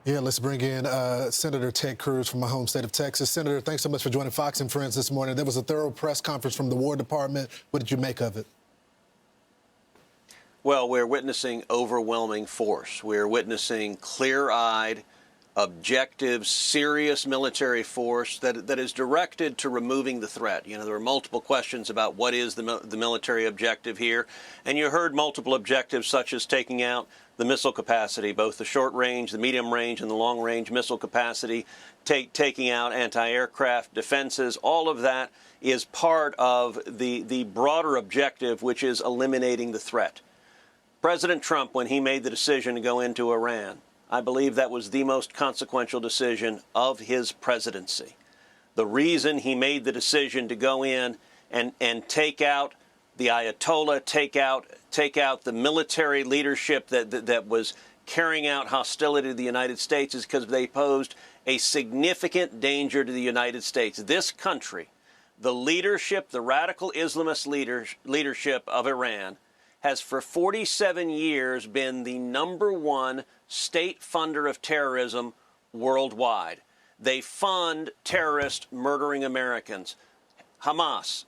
Yeah, let's bring in Senator Ted Cruz from my home state of Texas. Senator, thanks so much for joining Fox and Friends this morning. There was a thorough press conference from the War Department. What did you make of it? Well, we're witnessing overwhelming force. We're witnessing clear-eyed, objective, serious military force that is directed to removing the threat. You know, there were multiple questions about what is the military objective here, and you heard multiple objectives such as taking out the missile capacity, both the short range, the medium range, and the long range missile capacity, taking out anti-aircraft defenses. All of that is part of the broader objective, which is eliminating the threat. President Trump, when he made the decision to go into Iran, I believe that was the most consequential decision of his presidency. The reason he made the decision to go in and take out the Ayatollah, take out the military leadership that was carrying out hostility to the United States is because they posed a significant danger to the United States. This country, the leadership, the radical Islamist leadership of Iran, has for 47 years been the #1 state funder of terrorism worldwide. They fund terrorists murdering Americans. Hamas,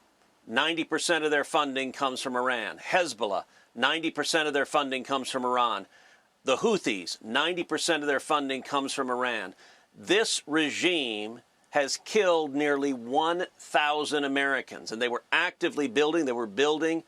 90% of their funding comes from Iran. Hezbollah, 90% of their funding comes from Iran. The Houthis, 90% of their funding comes from Iran. This regime has killed nearly 1,000 Americans, and they were actively building. They were building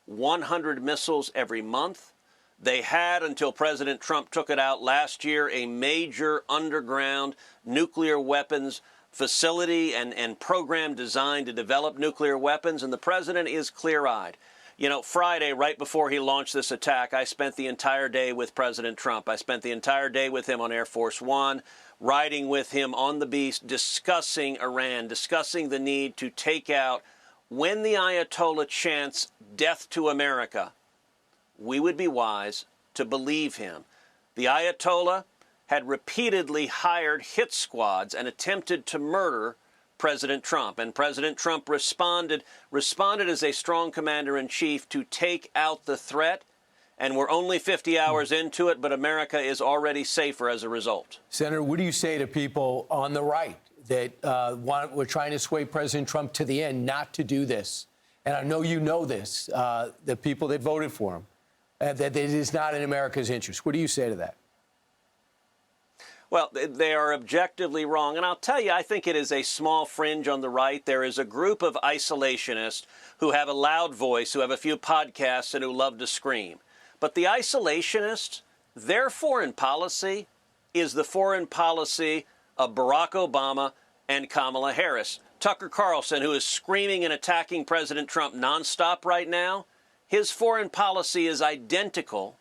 100 missiles every month. They had, until President Trump took it out last year, a major underground nuclear weapons facility and program designed to develop nuclear weapons, and the president is clear-eyed. You know, Friday, right before he launched this attack, I spent the entire day with President Trump. I spent the entire day with him on Air Force One, riding with him on the beach, discussing Iran, discussing the need to take out, when the Ayatollah chants death to America, we would be wise to believe him. The Ayatollah had repeatedly hired hit squads and attempted to murder President Trump. And President Trump responded as a strong commander-in-chief to take out the threat. And we're only 50 hours into it, but America is already safer as a result. Senator, what do you say to people on the right that we're trying to sway President Trump to the end not to do this? And I know you know this, the people that voted for him, that it is not in America's interest. What do you say to that? Well, they are objectively wrong. And I'll tell you, I think it is a small fringe on the right. There is a group of isolationists who have a loud voice, who have a few podcasts, and who love to scream. But the isolationists, their foreign policy is the foreign policy of Barack Obama and Kamala Harris. Tucker Carlson, who is screaming and attacking President Trump nonstop right now, his foreign policy is identical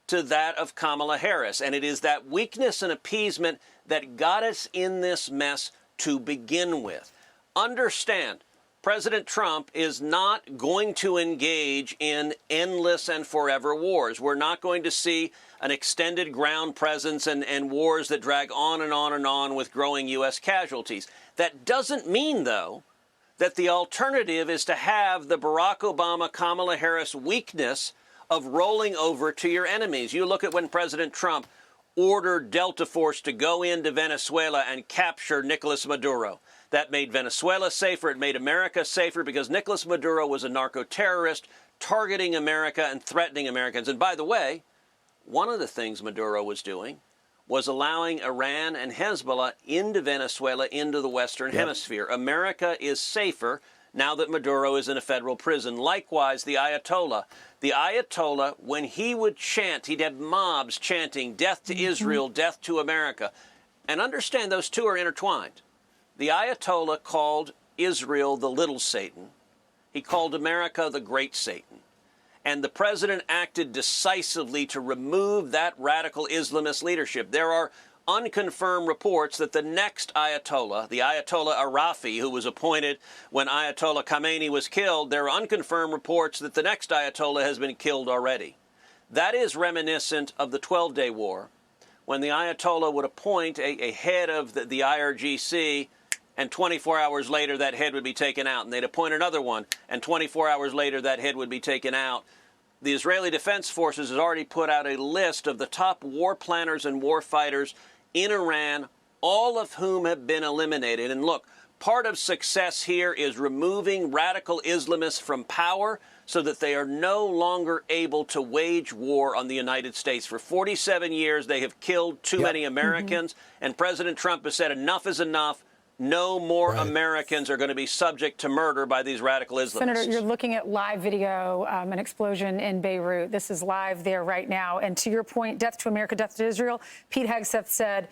to that of Kamala Harris. And it is that weakness and appeasement that got us in this mess to begin with. Understand, President Trump is not going to engage in endless and forever wars. We're not going to see an extended ground presence and wars that drag on and on and on with growing U.S. casualties. That doesn't mean, though, that the alternative is to have the Barack Obama, Kamala Harris weakness of rolling over to your enemies. You look at when President Trump ordered Delta Force to go into Venezuela and capture Nicolas Maduro. That made Venezuela safer. It made America safer because Nicolas Maduro was a narco-terrorist targeting America and threatening Americans. And by the way, one of the things Maduro was doing was allowing Iran and Hezbollah into Venezuela, into the Western Hemisphere. America is safer now that Maduro is in a federal prison. Likewise, the Ayatollah. The Ayatollah, when he would chant, he'd have mobs chanting, death to Israel, death to America. And understand, those two are intertwined. The Ayatollah called Israel the little Satan. He called America the great Satan. And the president acted decisively to remove that radical Islamist leadership. There are unconfirmed reports that the next Ayatollah, the Ayatollah Arafi, who was appointed when Ayatollah Khamenei was killed, there are unconfirmed reports that the next Ayatollah has been killed already. That is reminiscent of the 12-Day War, when the Ayatollah would appoint a head of the IRGC, and 24 hours later that head would be taken out. And they'd appoint another one, and 24 hours later that head would be taken out. The Israeli Defense Forces has already put out a list of the top war planners and war fighters in Iran, all of whom have been eliminated. And look, part of success here is removing radical Islamists from power so that they are no longer able to wage war on the United States. For 47 years, they have killed too many Americans, and President Trump has said enough is enough. No more Americans are going to be subject to murder by these radical Islamists. Senator, you're looking at live video, an explosion in Beirut. This is live there right now. And to your point, death to America, death to Israel, Pete Hegseth said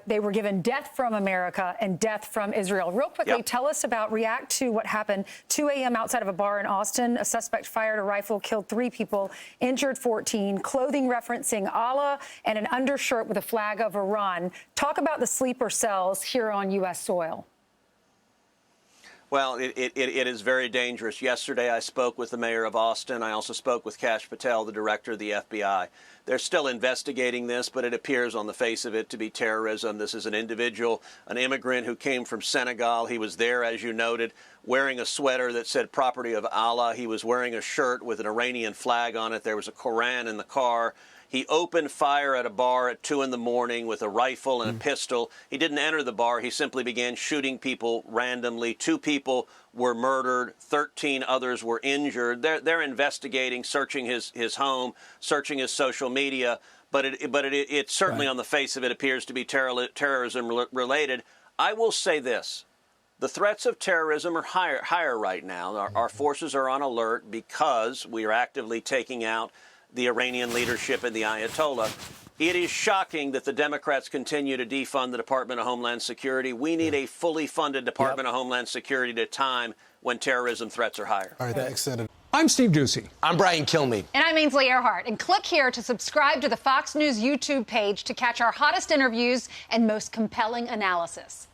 they were given death from America and death from Israel. Real quickly, tell us react to what happened 2 a.m. outside of a bar in Austin. A suspect fired a rifle, killed 3 people, injured 14, clothing referencing Allah and an undershirt with a flag of Iran. Talk about the sleeper cells here on U.S. soil. Well, it is very dangerous. Yesterday, I spoke with the mayor of Austin. I also spoke with Kash Patel, the director of the FBI. They're still investigating this, but it appears on the face of it to be terrorism. This is an individual, an immigrant who came from Senegal. He was there, as you noted, wearing a sweater that said property of Allah. He was wearing a shirt with an Iranian flag on it. There was a Koran in the car. He opened fire at a bar at 2 in the morning with a rifle and a pistol. He didn't enter the bar. He simply began shooting people randomly. 2 people were murdered. 13 others were injured. They're investigating, searching his home, searching his social media. But it certainly on the face of it appears to be terrorism related. I will say this. The threats of terrorism are higher right now. Our forces are on alert because we are actively taking out the Iranian leadership and the Ayatollah. It is shocking that the Democrats continue to defund the Department of Homeland Security. We need a fully funded Department of Homeland Security at a time when terrorism threats are higher. All right, thanks, Senator. I'm Steve Doocy. I'm Brian Kilmeade. And I'm Ainsley Earhart. And click here to subscribe to the Fox News YouTube page to catch our hottest interviews and most compelling analysis.